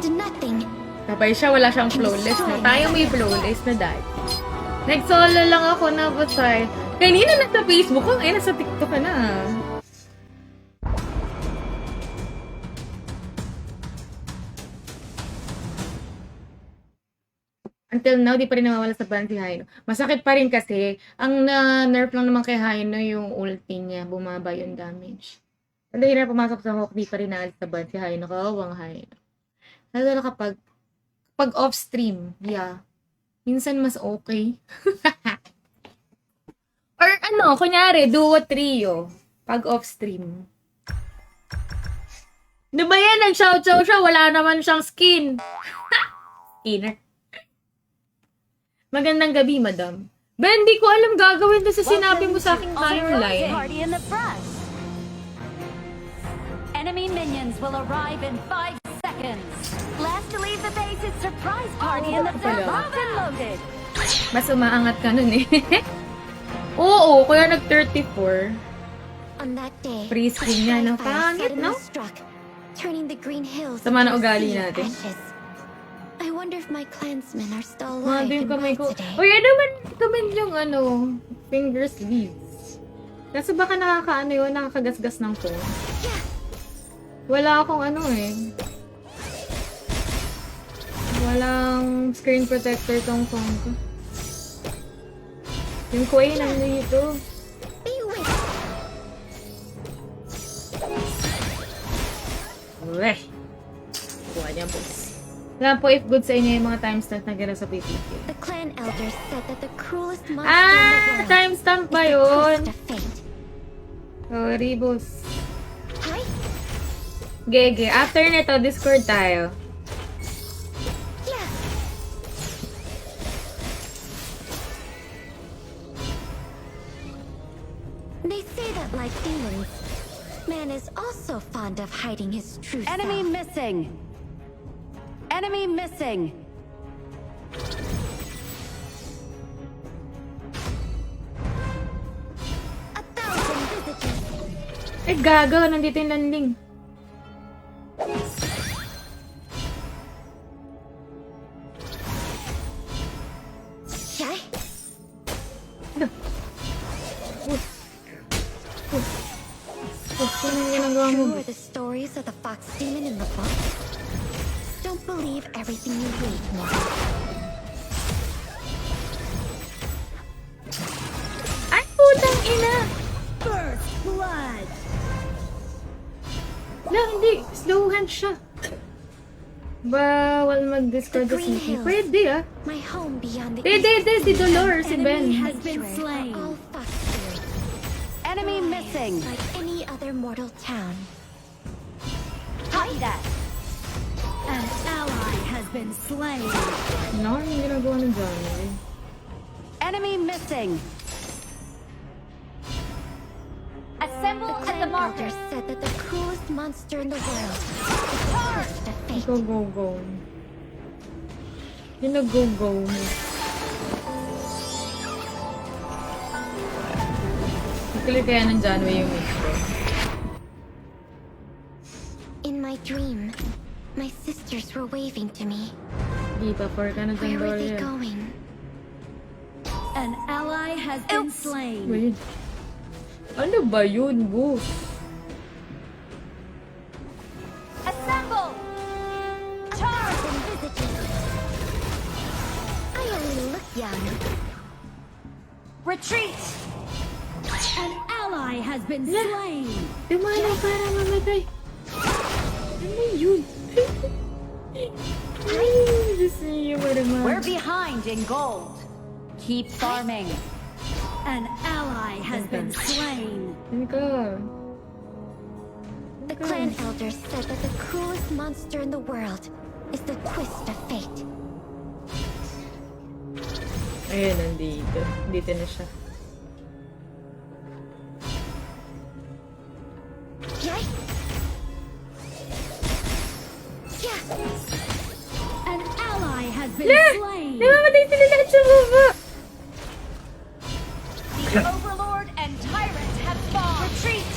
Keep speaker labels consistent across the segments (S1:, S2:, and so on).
S1: into nothing.
S2: Sabay siya, wala siyang flawless, no? Tayo may flawless na dahil. Nag-solo lang ako na Busay. Kanina nasa Facebook ko, nasa TikTok ka na. Until now, di pa rin nawawala sa ban si Haino. Masakit pa rin kasi, ang nerf lang naman kay Haino yung ulti niya, bumaba yung damage. Dahil na pumasok sa Hawk, di pa rin naalis sa ban si Haino, kawawang Haino. Lalo kapag off-stream, yeah, minsan mas okay. Or ano, kunyari, duo trio, pag off-stream. Di ba yan, nag-chow-chow siya, wala naman siyang skin. Skinner. Magandang gabi, madam. Ba, hindi ko alam gagawin doon sa sinabi mo sa aking timeline.
S3: Enemy minions will arrive in 5 seconds. Last to leave the base is surprise party in the third locked and loaded.
S2: Mas umaangat ka nun eh. Oo, kaya nag-34.
S1: On that day,
S2: Free screen niya, no? Pangit, no?
S1: Turning the green hills
S2: Sama na
S1: into a
S2: ugali
S1: sea of
S2: natin.
S1: ashes. I wonder if my clansmen are still
S2: Mga
S1: alive
S2: din
S1: and
S2: kamay
S1: well
S2: ko.
S1: today.
S2: Uy, ano man yung ano, finger sleeves. Kasi baka nakakaano yun, nakakagasgas ng phone. Wala akong ano eh. Walang screen protector tong phone ko. Yung Quay nang dito.
S1: Be with
S2: Uwe. Kuha niya, boss. Alam po if good sa inyo yung mga timestamp na gano'n sa PPK.
S1: the clan elders said that the cruelest monster in the world
S2: Timestamp ba
S1: is the
S2: yun?
S1: quest of fate.
S2: Sorry, boss.
S1: Hi?
S2: Gege, after nito, Discord tayo.
S1: Yeah. They say that like demons, man is also fond of hiding his true
S3: Enemy
S1: self.
S3: missing. Enemy missing.
S1: A thousand visitors.
S2: Eh, gago. Nandito yung landing.
S1: Shy?
S2: Ano yung ginagawa mo?
S1: True are the stories of the fox demon in the book. Don't believe everything you read, mortal.
S2: Ay, putang ina!
S3: First blood.
S2: No, hindi. Slow hand siya. Bawal mag-discord
S1: The
S2: sa
S1: Green
S2: CP.
S1: Hills.
S2: Pwede ah.
S1: My home beyond the
S2: Hindi, si Dolores, si Ben.
S3: Enemy has been
S1: sanctuary
S3: slain.
S1: for all fox spirits.
S3: Enemy missing.
S1: Like any other mortal town.
S3: Copy that. An ally has been slain.
S2: No, yung ginagawa ng Johnny.
S3: Enemy missing. Assemble
S1: The
S3: at the
S1: clan
S3: marker.
S1: elders said that the cruelest monster in the world is the quest of fate.
S2: Go. Go. Clear kaya ng Janway yung mix ko.
S1: In my dream, my sisters were waving to me.
S2: Di pa, for ka na
S1: Where were they
S2: Dorian.
S1: going?
S3: An ally has been slain.
S2: Wait. Ano ba yun, boss?
S3: Assemble. Charge.
S1: And visitors. I only look young.
S3: Retreat. An ally has been slain.
S2: Dumana para mamatay. Ano yun? Ay, Diyos niyo,
S3: We're
S2: marama.
S3: behind in gold. Keep farming. An ally has been slain.
S2: Ano ka?
S1: The clan elders said that the cruelest monster in the world is the quest of fate.
S2: Ayun, nandito. Dito na siya.
S1: Yay! Yeah!
S3: An ally has been slain.
S2: Namamatay sila lahat sa baba!
S3: The Overlord and Tyrant have fallen. Retreat.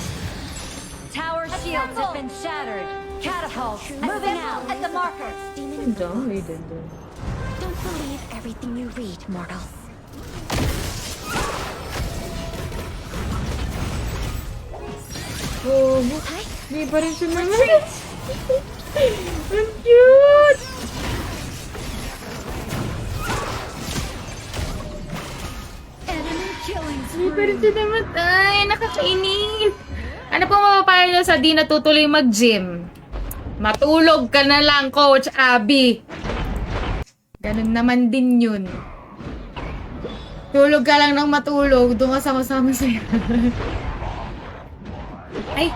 S3: Tower shields have been shattered. scattered. Catapults moving out at the marker.
S1: Demon in the
S2: Ang dami,
S1: box.
S2: dito.
S1: Don't believe everything you read, mortals.
S2: Oh,
S1: Hi.
S2: di pa rin siya naman. Ang cute!
S3: Enemy killing
S2: Di pa rin siya namatay. Nakakainis. Ano pong mapapayo niyo sa di natutuloy mag-gym? Matulog ka na lang, Coach Abby. Ganun naman din yun. Tulog ka lang ng matulog. Doon ka sama-sama sa'yo. Ay!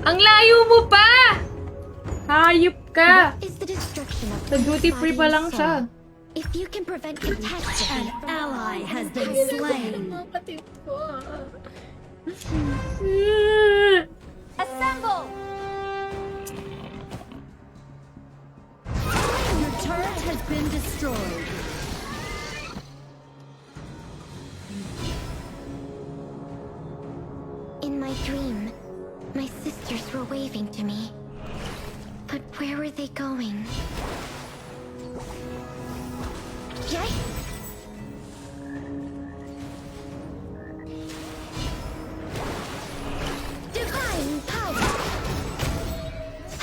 S2: Ang layo mo pa! Hayop ka!
S1: Is the destruction of
S2: Sa duty free pa
S1: body and
S2: lang siya.
S1: soul. If you can prevent contagion,
S3: An ally has been slain. Assemble! Your turret has been destroyed.
S1: in my dream, my sisters were waving to me. But where were they going? Yay! Divine power!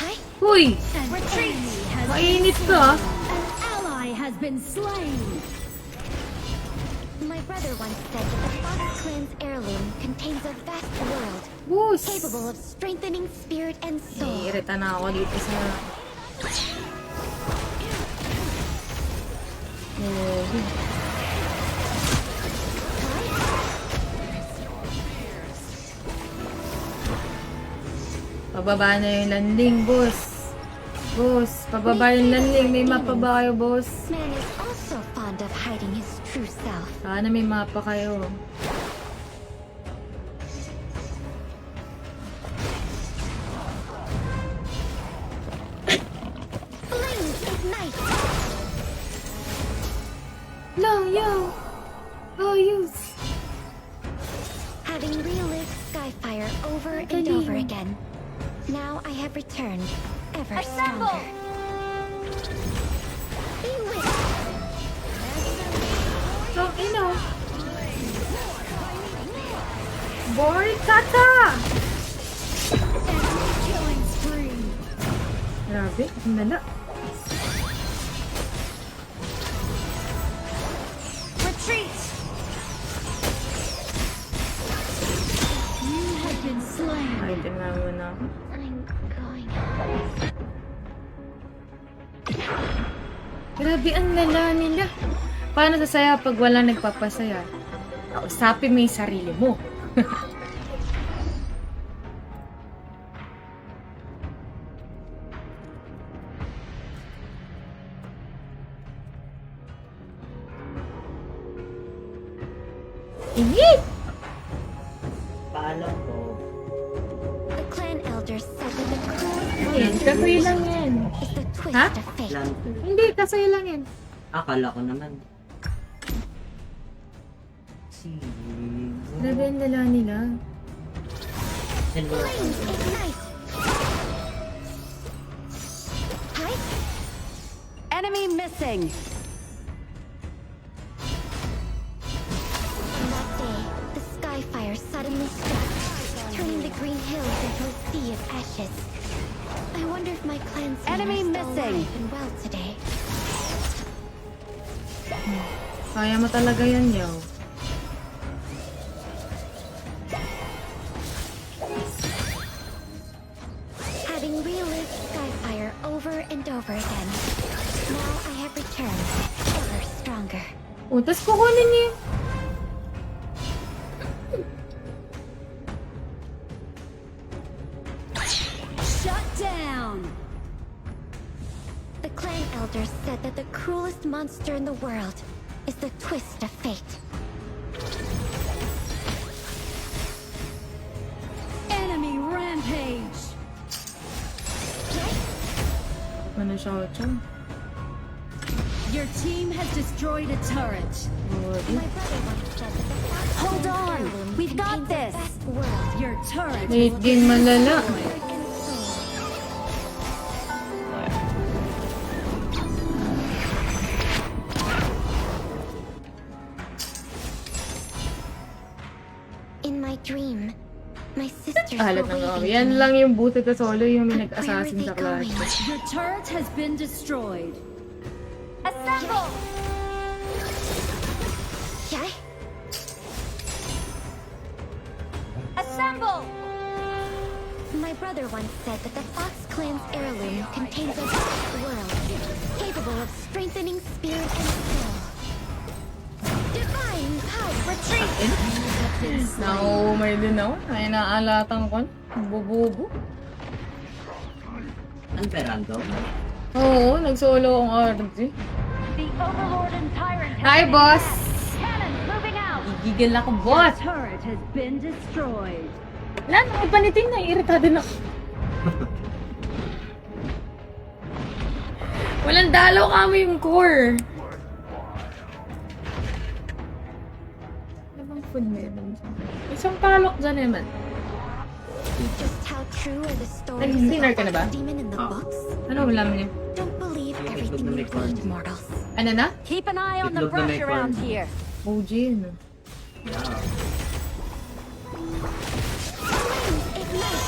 S1: Hi?
S2: Uy!
S3: An
S1: Retreat!
S3: enemy has
S2: Mainit ka, ah.
S3: An ally has been slain.
S1: My brother once said that the Fox clan's heirloom contains a vast world
S2: Boss!
S1: capable of strengthening spirit and soul.
S2: Iirita na ako dito sa... Oh, pababa na yung landing, boss. Boss, pababa yung landing. May mapa ba kayo, boss?
S1: Man is also fond of hiding his true self.
S2: Sana may mapa kayo.
S1: Flames ignite!
S2: Lang, yo! Oh, use!
S1: Having relived Skyfire over and over again, now I have returned, ever
S3: Assemble!
S1: stronger. Bewitched!
S2: Oh, ino! Boy, tata!
S3: Enemy killing spree.
S2: Grabe, ang lala.
S3: Retreat! You have been slain.
S2: Ay, tingnan mo na ako.
S1: I'm going.
S2: Grabe, ang lala nila. Paano sasaya pag wala nagpapasaya? Kausapin mo yung sarili mo. Init!
S4: Paalam ko.
S1: The clan elders said that the cruelest
S2: Yan, kasoy lang yan.
S1: is the twist
S2: Huh?
S1: of fate.
S4: Lang.
S2: Hindi, kasoy lang yan.
S4: Akala ko naman. Si...
S2: Grabe ang lala nila.
S4: Hello.
S1: Flames ignite! Hi?
S3: Enemy missing.
S1: On that day, the Skyfire suddenly struck, turning the green hills into a sea of ashes. I wonder if my clansmen
S3: Enemy
S1: are still
S3: missing.
S1: alive and well today.
S2: Kaya mo talaga yan, yo.
S1: Having relived Skyfire over and over again, now I have returned, ever stronger.
S2: O, tas kukunin niyo.
S3: Shut down.
S1: The clan elders said that the cruelest monster in the world is the twist of fate.
S3: Enemy rampage.
S2: Ano siya, Ochon?
S3: Your team has destroyed a turret.
S1: My brother once said that the Fox
S3: Hold
S1: Clan's
S3: on.
S1: heirloom
S3: We've got
S1: contains a
S3: this.
S1: vast world.
S3: Your turret
S2: Late game malala.
S1: Spirit and soul. In my dream, my sisters
S2: Halat
S1: were
S2: ng
S1: waving
S2: Yan
S1: to me.
S2: lang yung buto sa solo yung may
S1: But where are
S2: nag-assassin
S1: they
S2: sa klase.
S1: going?
S3: Your turret has been destroyed.
S1: Assemble! Yeah?
S3: Assemble!
S1: My brother once said that the Fox Clan's heirloom contains a vast world, capable of strengthening spirit and soul. Divine power! Retreat!
S2: Naumay din ako. Ay naalatan ko. Bububo.
S4: Ano ba random?
S2: Oo, nag-solo akong RG.
S3: The Overlord and Tyrant
S2: Hi, boss!
S3: Cannons moving out!
S2: Igigil ako, boss!
S3: Turret has been destroyed.
S2: Wala, nakipaniting na. Irritado na ako. Walang dalaw kami yung core. Ano bang food meron dyan? Isang palok dyan naman.
S1: Just how true are the stories
S2: Nag-dinner ka na ba?
S1: about the demon in the books?
S2: Ano ulam niya?
S1: Don't believe everything you read, mortals.
S2: Ano na?
S3: Keep an eye on the
S4: Itlog na
S3: brush
S4: may
S3: around
S4: corn.
S3: here.
S2: OG, ano?
S4: Yeah.
S1: Ignite!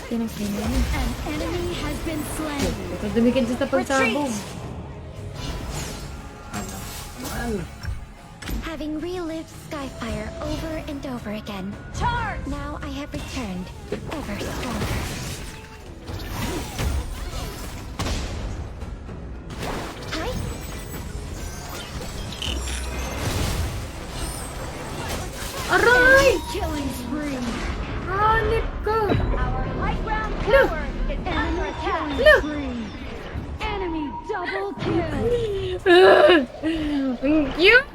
S2: Kinakain na yun.
S3: An enemy has been slain.
S2: Ito dumikit sa pagsabog.
S4: Ano?
S1: Having relived Skyfire over and over again,
S3: Charge!
S1: now I have returned, ever stronger. Hi?
S2: Aray!
S3: Killing spree.
S2: Hanip ka!
S3: Our high ground
S2: Look!
S3: tower is under attack.
S2: Look!
S3: Enemy double kill.
S2: Ang cute!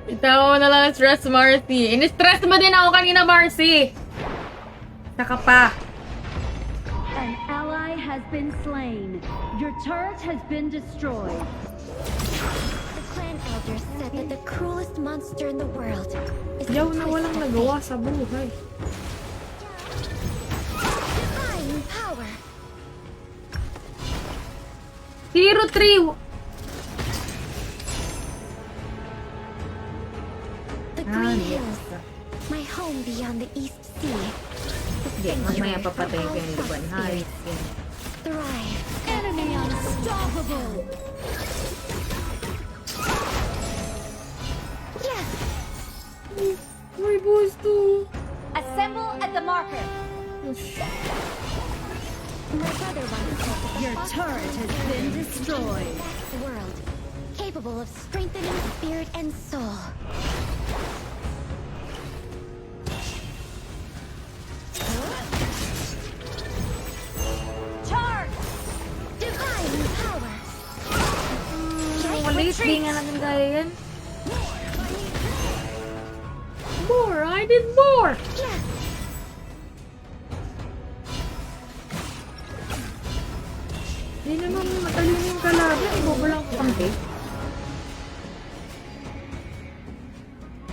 S2: Itawa mo na lang ang stress, Marcy. In-stress mo din ako kanina, Marcy! Saka pa.
S3: An ally has been slain. Your turret has been destroyed.
S1: The clan elders said that the cruelest monster in the world is
S2: Yaw
S1: the
S2: na
S1: twist
S2: walang
S1: of
S2: nagawa
S1: fate.
S2: sa buhay.
S1: Divine power!
S2: 0-3!
S1: The Green
S2: yes.
S1: Hills, my home beyond the East Sea.
S2: Hindi, mamaya papatay ko yung laban. Hayop yun.
S1: Thrive.
S3: Enemy unstoppable.
S1: Yes!
S2: May gusto.
S3: Assemble at the marker.
S1: My brother once said that the
S3: Your
S1: Fox
S3: turret
S1: Clan's
S3: has been
S1: heirloom
S3: destroyed.
S1: contains a vast world, capable of strengthening spirit and soul.
S3: Charge!
S1: Divine power!
S2: Walit, di nga natin kaya yan. More! I did more!
S1: Yes!
S2: Hindi naman matalino yung kalaban. Ibobo lang ko kampi.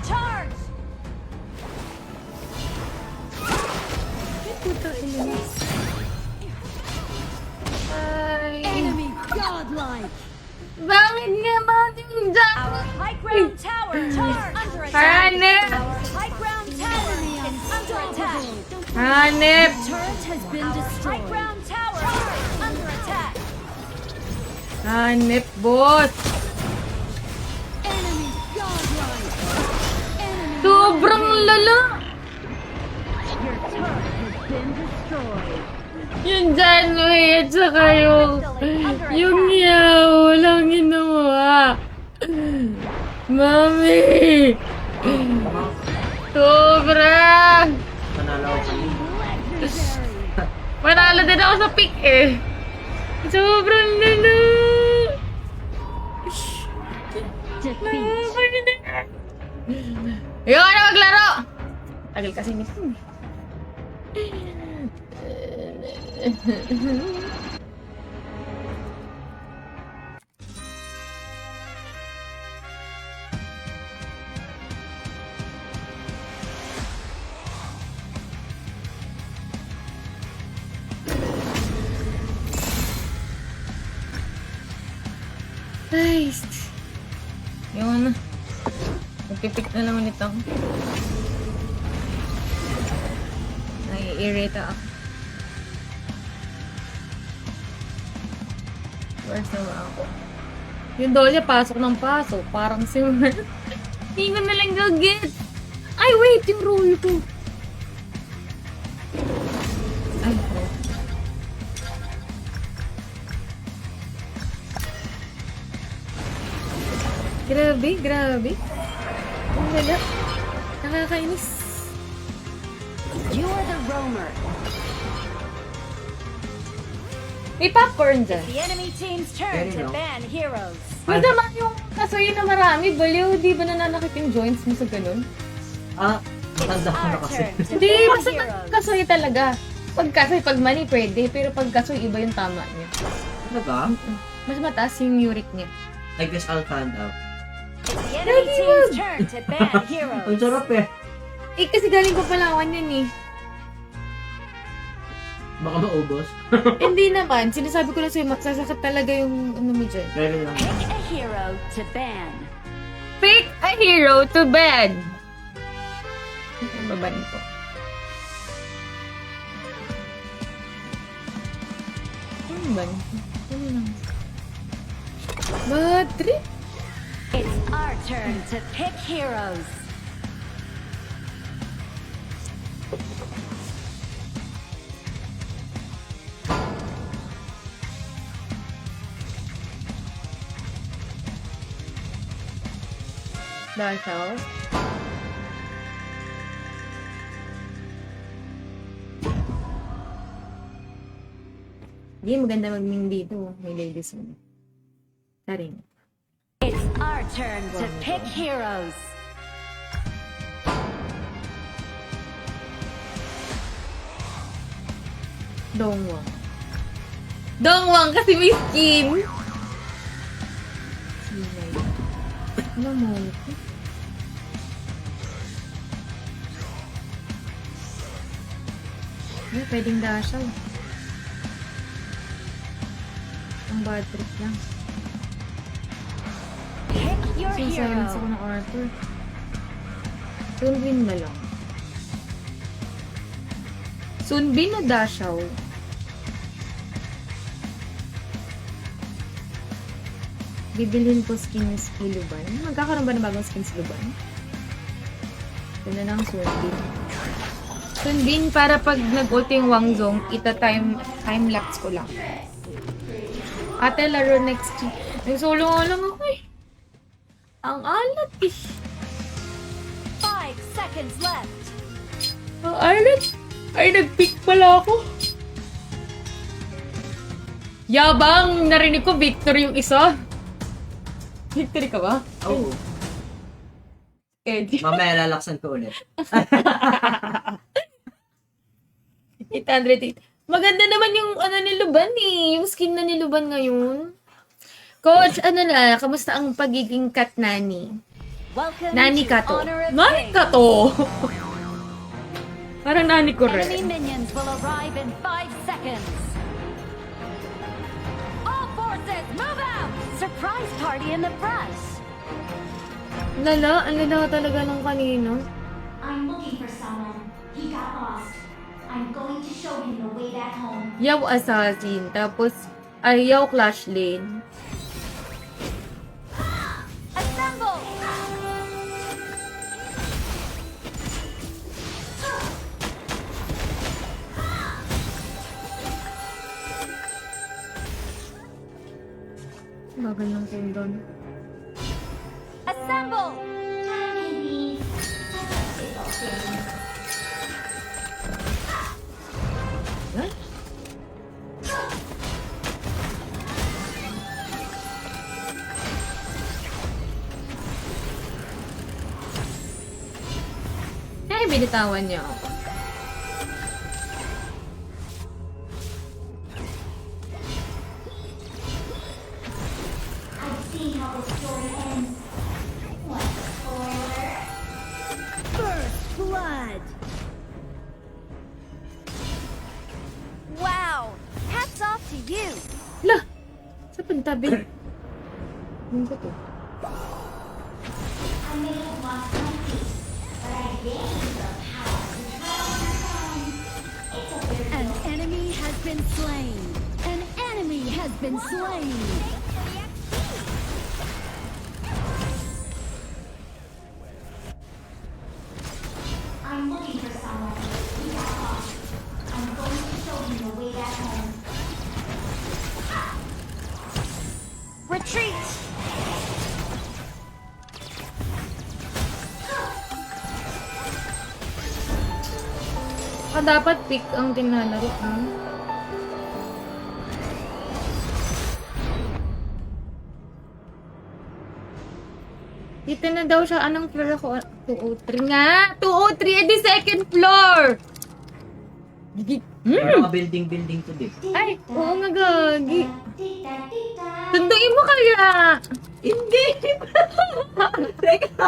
S3: Charge!
S2: Ay, puta ina niya. Ay,
S3: Enemy godlike.
S2: bakit nga ba yung dyan?
S3: Our high ground tower is under attack.
S2: Hanip!
S3: Our high ground tower is under attack.
S2: Hanip!
S3: Turret has been destroyed. High ground tower is under attack.
S2: Hanip, boss!
S3: Enemy godlike. Enemy
S2: Sobrang lala!
S3: Your turret has been destroyed.
S2: Yung Janway at saka yung yaw lang ginawa. Mami! Sobra!
S4: Panalo ako kanina.
S3: Legendary.
S2: Manalo din ako sa pick eh. Sobrang lala!
S3: Defeat.
S2: Ayoko na maglaro! Tagal kasi nito. Nice. Yun na. Magpipik na naman ito. Nai-irrita ako. Where's naman ako? Yung Dolia, pasok ng pasok. Parang si hindi ko na lang gagit. Ay, wait! Yung roll ko. Ay, oh. Grabe, grabe. Ang gala. Nakakainis.
S3: You are the roamer.
S2: May popcorn dyan.
S3: The enemy team's turn
S4: Very
S3: to
S4: well.
S3: ban heroes.
S2: Masama yung kasoy na marami. Baliw, di ba nananakit yung joints mo sa ganun?
S4: Matanda ko na
S3: Our
S4: kasi.
S3: turn to
S2: Hindi,
S3: ban
S2: basta
S3: heroes.
S2: kasoy talaga. Pag kasoy, pag mali pwede. Pero pag kasoy, iba yung tama niya.
S4: Talaga?
S2: Mas mataas yung uric niya.
S4: I guess I'll find out.
S3: It's the enemy team's turn to ban
S4: Ang
S3: heroes.
S4: sarap eh.
S2: Eh, kasi galing ko Palawan yan eh.
S4: Baka maubos.
S2: Hindi naman. Sinasabi ko lang sa'yo, magsasakit talaga yung ano mo dyan.
S4: Very lang.
S3: Pick a hero to ban.
S2: Pick a hero to bed! Babanin ko. Ano ba? Ano lang? Bad trip?
S3: It's our turn to pick heroes.
S2: Dashaw. Hindi, maganda mag-ming dito. May ladies mo. Taring.
S3: It's our turn to pick heroes.
S2: Dongwang. Dongwang kasi may skin! Sinay. Ano mo? Ay, pwedeng dashaw. Ang bad trip lang.
S3: Pick your
S2: Silence ako
S3: hero.
S2: ng Arthur. Sunbin na lang. Sunbin o dashaw? Bibilhin ko skin si Luban. Magkakaroon ba ng bagong skin si Luban? Ito na lang Sunbin. Sunbin para pag nag-ulti yung Wangzong, time-lapse ko lang. Ate, laro next week. Nagsolo nga lang ako eh. Ang alat eh.
S3: 5 seconds left.
S2: Ang alat. Ay, nag-pick pala ako. Yabang! Narinig ko victory yung isa. Victory ka ba?
S4: Oo.
S2: Eddie.
S4: Mamaya lalaksan ko ulit.
S2: 808. Maganda naman yung ano ni Luban eh. Yung skin na ni Luban ngayon. Coach, ano na, kamusta ang pagiging cat nanny?
S3: Welcome
S2: Nani
S3: to
S2: ka to.
S3: Honor of
S2: Nani
S3: Kings.
S2: ka to. Parang nani ko
S3: Enemy
S2: rin.
S3: minions will arrive in 5 seconds. All forces, move out! Surprise party in the brush.
S2: Lala, ang lala talaga nung kanino.
S5: I'm looking for someone. He got lost. I'm going to show him the way back home.
S2: Yaw assassin, tapos ayaw clash lane.
S3: Assemble!
S2: Bagal ng cooldown.
S3: Assemble!
S2: Huh? Ay, binitawan niya ako.
S5: I've seen how the story ends. What a spoiler.
S3: First blood. Wow! Hats off to you.
S2: La! Sa pantabi. Ano ba to?
S5: I may have lost my feet, but I gained the power to travel through time. It's a very
S3: An enemy has been slain. An enemy has been slain.
S5: I'm looking for someone. He got lost. I'm going to show him the way back home.
S3: Retreat.
S2: Dapat pick ang tinalaro. Dito na daw siya. Anong floor ako? 203 nga! 203! Edi second floor! Gigi.
S4: Parang building to di.
S2: Ay, oo nga gagi.
S5: Tita.
S2: Sunduin mo kaya!
S4: Hindi! Teka!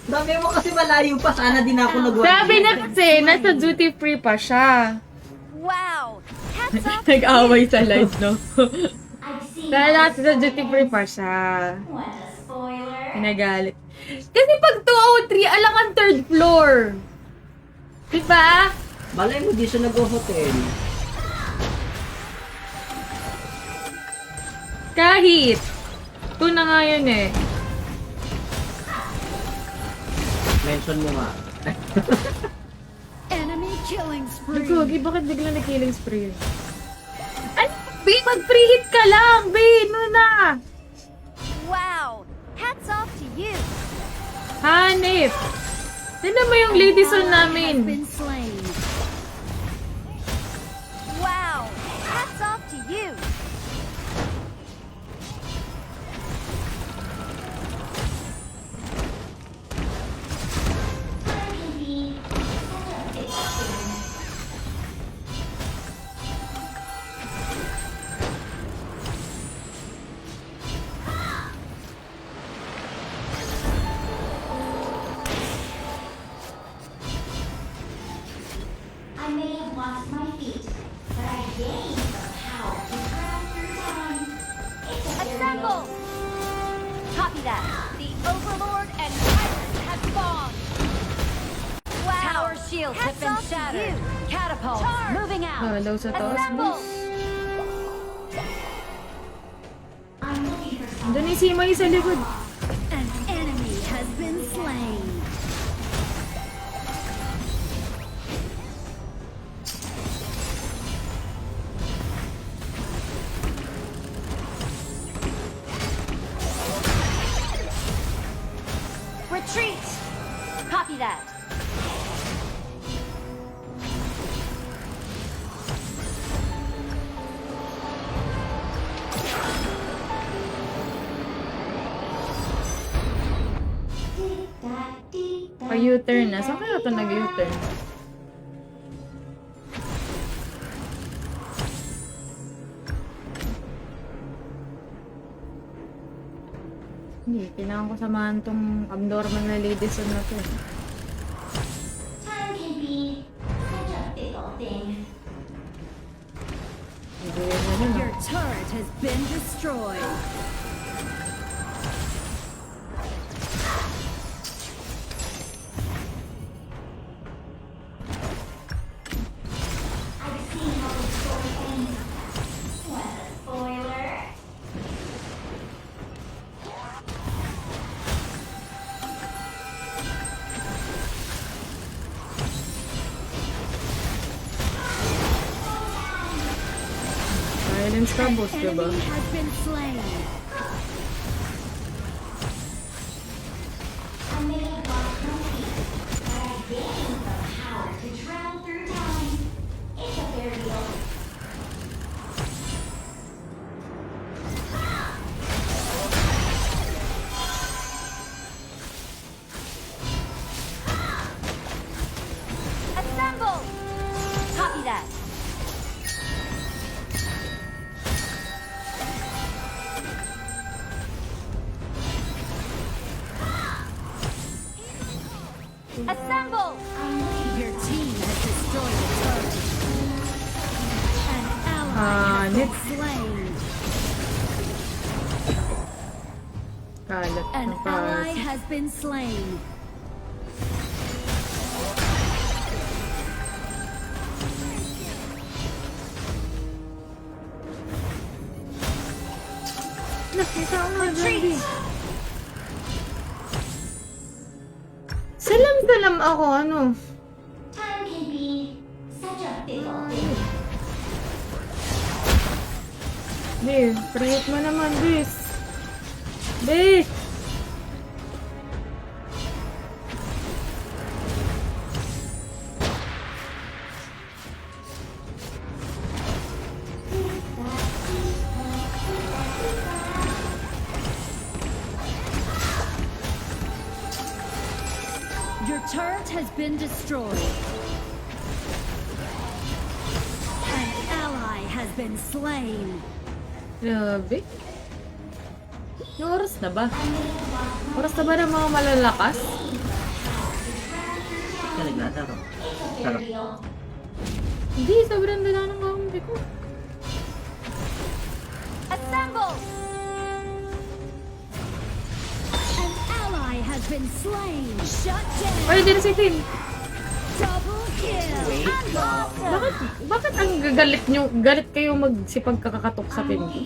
S4: Dami mo kasi malayo pa. Sana din ako nag-1.
S2: Sabi na kasi, nasa duty free pa siya.
S3: Wow! Hats off to
S2: Nag-away sa live, no?
S5: I've seen
S2: Dahil
S5: how
S2: nasa duty free pa siya.
S5: What a spoiler.
S2: Pinagalit. Kasi pag 203, alang ang third floor. Diba?
S4: Malay mo, di siya nag-hotel.
S2: Kahit. Ito na nga yun eh.
S4: Mention mo nga.
S3: enemy killing spree.
S2: Nagkagi, bakit bigla na-killing spree yun? Ano? B, mag-preheat ka lang! B, no na!
S3: Wow! Hats off to you.
S2: Hanip! Tignan mo yung ladies on
S3: Has
S2: namin.
S3: been slain. Wow! Hats off to you.
S5: Time can be such a big thing. I may have lost my feet, but I gained the power to travel through time. It's a very
S3: Assemble! Copy that. The Overlord and Tyrant have fallen. Wow! Tower shields have Hats been off to shattered. you. Catapults Charge. moving out.
S2: Daw sa taas,
S3: Assemble!
S2: boss.
S5: I'm looking for someone.
S2: Doon si Moy sa likod.
S3: An enemy has been slain. Retreat! Copy that.
S2: Pa-U-turn na. Saan kaya ito nag-U-turn? Hindi, kailangan ko samahan tong abnormal na ladies na to.
S5: Time can be such a fickle thing.
S2: Hindi na yun.
S3: Your turret has been destroyed.
S5: I've seen how the story ends. What a spoiler.
S2: Silence ka, boss, diba?
S3: Enemy has been slain.
S5: I may have lost my feet, but I gained the power to travel through time. It's a very old.
S3: Assemble! Your team has destroyed a turret. An ally has been slain.
S2: Kalat
S3: An
S2: ng
S3: ally
S2: pass.
S3: has been slain.
S2: Nakita ko nga
S3: Retreat!
S2: Salam-salam ako, ano?
S5: Time can be such a fickle thing.
S2: Be, prayot mo naman, bis. Bis!
S3: Your turret has been destroyed. An ally has been slain.
S2: Grabe. Yung oras na ba? Oras na ba ng mga malalakas?
S4: Ka naglalaro. Sarap.
S2: Hindi, sobrang dala ng kakampi ko.
S3: Assemble! An ally has been slain. Shut down.
S2: Ay, di na si Tim.
S3: Double kill. Unlawful.
S2: Bakit ang galit nyo? Galit kayo magsipag kakakatok sa pin ko?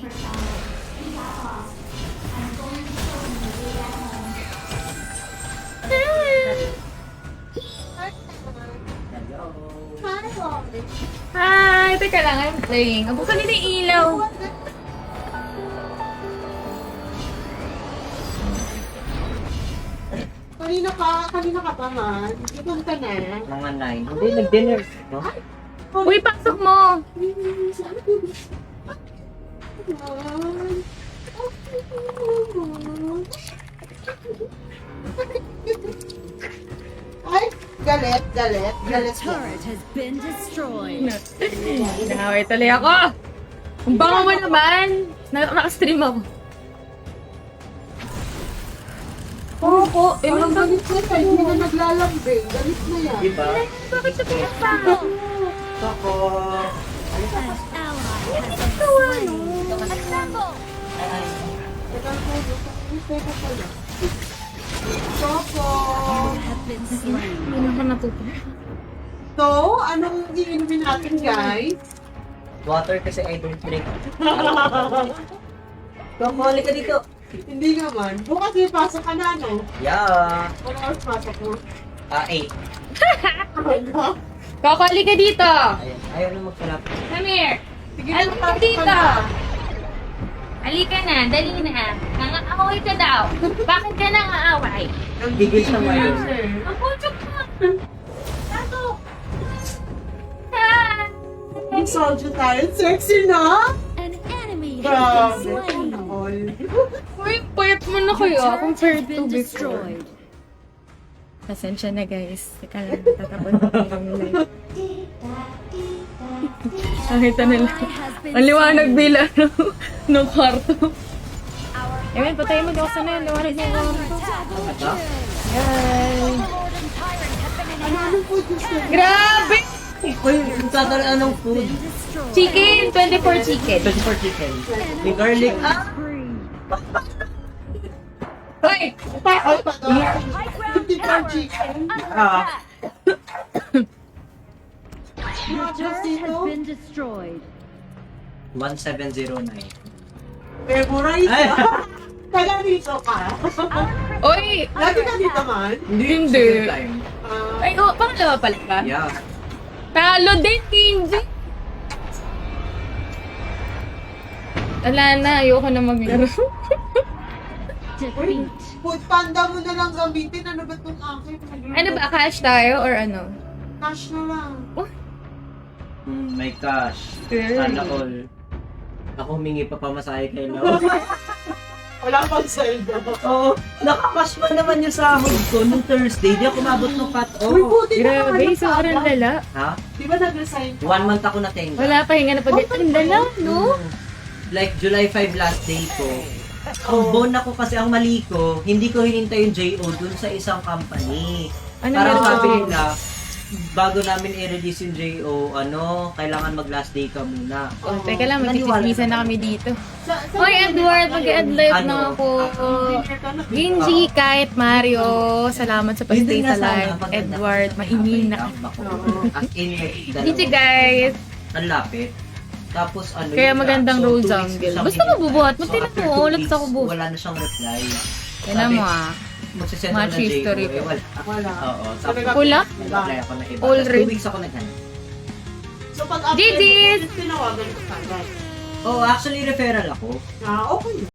S2: Hi! Teka lang, I'm playing. Abukan nila yung ilaw.
S6: Kanina ka pa man. Ipon ka na.
S4: Mga 9. Hindi, nag-dinner. No?
S2: Uy, pasok mo!
S6: Ay, galit.
S3: Your turret has been destroyed.
S2: Nakaway tuloy ako! Ang bango mo naman! Nakastream ako. Oo po.
S6: Parang galit na siya. Hindi na naglalambing. Galit na yan.
S4: Diba?
S2: Bakit sa pinagpako?
S4: Ako.
S3: An ally has been slain. Assemble!
S6: Choco.
S3: You have been slain.
S2: Hindi na ako natuto.
S6: So, anong iinumin natin, guys?
S4: Water kasi I don't drink. Kamali ka dito.
S6: Hindi naman. Bukas may pasok ka na, no?
S4: Yeah.
S6: Ano oras pasok mo?
S4: 8.
S6: Ano?
S2: Kokoli ka dito!
S4: Ayun. Ayaw na magsalap.
S2: Come here!
S6: Sige,
S2: Halika
S6: pasok ka
S2: dito!
S6: na.
S2: Halika na, dali na. Nangaaway ka daw. Bakit ka nangaaway?
S4: Gigil siya ngayon.
S2: Ang puchok mo! Pasok! Hi!
S6: Soldier tayo. Sexy na?
S3: An enemy has
S6: Grabe.
S3: been slain.
S6: All.
S2: Uy, payat mo na
S3: Your
S2: kayo.
S3: turret
S2: Compared
S3: has
S2: to
S3: been
S2: before.
S3: destroyed.
S2: Pasensya na guys. Teka lang, tatapon ko yung live. Nakita nila.
S3: Ally has been
S2: Ang liwanag
S3: slain.
S2: bila ng kwarto. Ewan, patay mo daw sana yung liwanag ng kwarto.
S3: Double kill.
S2: Yay!
S3: Overlord and Tyrant have been
S6: Ano
S3: enhanced.
S6: food gusto?
S2: Grabe!
S4: Uy, magkakaroon ng food.
S3: Been destroyed.
S2: Chicken! 24 chicken.
S4: 24 chicken. May garlic. Ah!
S3: Spree.
S2: Hoy!
S6: Ay, pa to.
S3: High ground
S6: 54
S3: tower
S6: chicken.
S3: under
S4: Ah.
S3: attack. Your turret has been destroyed.
S4: 1709.
S6: Memorize.
S4: Ay!
S6: Taga dito ka.
S2: Oy!
S6: Lagi ka dito man.
S2: Hindi.
S4: Second time.
S6: Ah,
S2: Ay, oh, pangalawa pala ka?
S4: Yeah.
S2: Talo din, Kinji! Wala na, ayoko na maglaro.
S3: Defeat.
S6: food panda mo na lang gamitin. Ano ba itong akin?
S2: Ano ba, cash tayo or ano?
S6: Cash na lang.
S4: May cash.
S2: Good.
S4: Sana all. Ako humingi pa pamasahe kay Lau.
S6: Wala pang sweldo.
S4: Oo. Nakakas pa naman yung sahod ko nung Thursday. Di ako mabot ng cut off.
S6: Uy, buti na
S2: Grabe, sobrang lala.
S4: Ha?
S6: Di ba nag-resign ka?
S4: 1 month ako natenga.
S2: Wala pa, hinga na pag ang lala, no?
S4: Like July 5 last day ko. Ang bon ako kasi ang mali ko, hindi ko hinintay yung JO dun sa isang company.
S2: Ano
S4: Parang
S2: meron
S4: sabi
S2: sa
S4: nila, bago namin i-release yung JO, kailangan mag-last day ka muna.
S2: Oh, teka lang,
S4: Naniwala
S2: magkikismisan na
S4: naman.
S2: kami dito.
S6: Sa-
S2: Hoy, Edward, mag-end live na
S4: Ano?
S2: ako. Genji, kahit Mario, salamat sa pag-stay
S4: Yun din nga
S2: sa
S4: sana,
S2: live.
S4: maganda.
S2: Edward, mahihina.
S4: As in,
S2: GG, guys.
S4: Ang lapit. Tapos ano
S2: Kaya
S4: yun
S2: magandang
S4: siya.
S2: role
S4: 2 weeks
S2: jungle.
S4: ko siyang
S2: Basta mabubuhat mo,
S4: So,
S2: tinan
S4: after
S2: mo,
S4: 2
S2: ulit
S4: weeks,
S2: sa kubo.
S4: Wala na siyang reply.
S2: Tignan mo ah.
S4: Magsisend
S2: Match
S4: ako ng
S2: history
S4: JO,
S2: ko.
S4: wala.
S6: Wala.
S4: Oo.
S6: So,
S4: Tapos,
S2: Wala?
S4: nag-apply ako na iba.
S2: Already.
S4: 2 weeks ako naghanap.
S6: So, pag after
S2: GG's!
S6: tinawagan ko kagad.
S4: Oh, actually referral ako.
S6: Okay.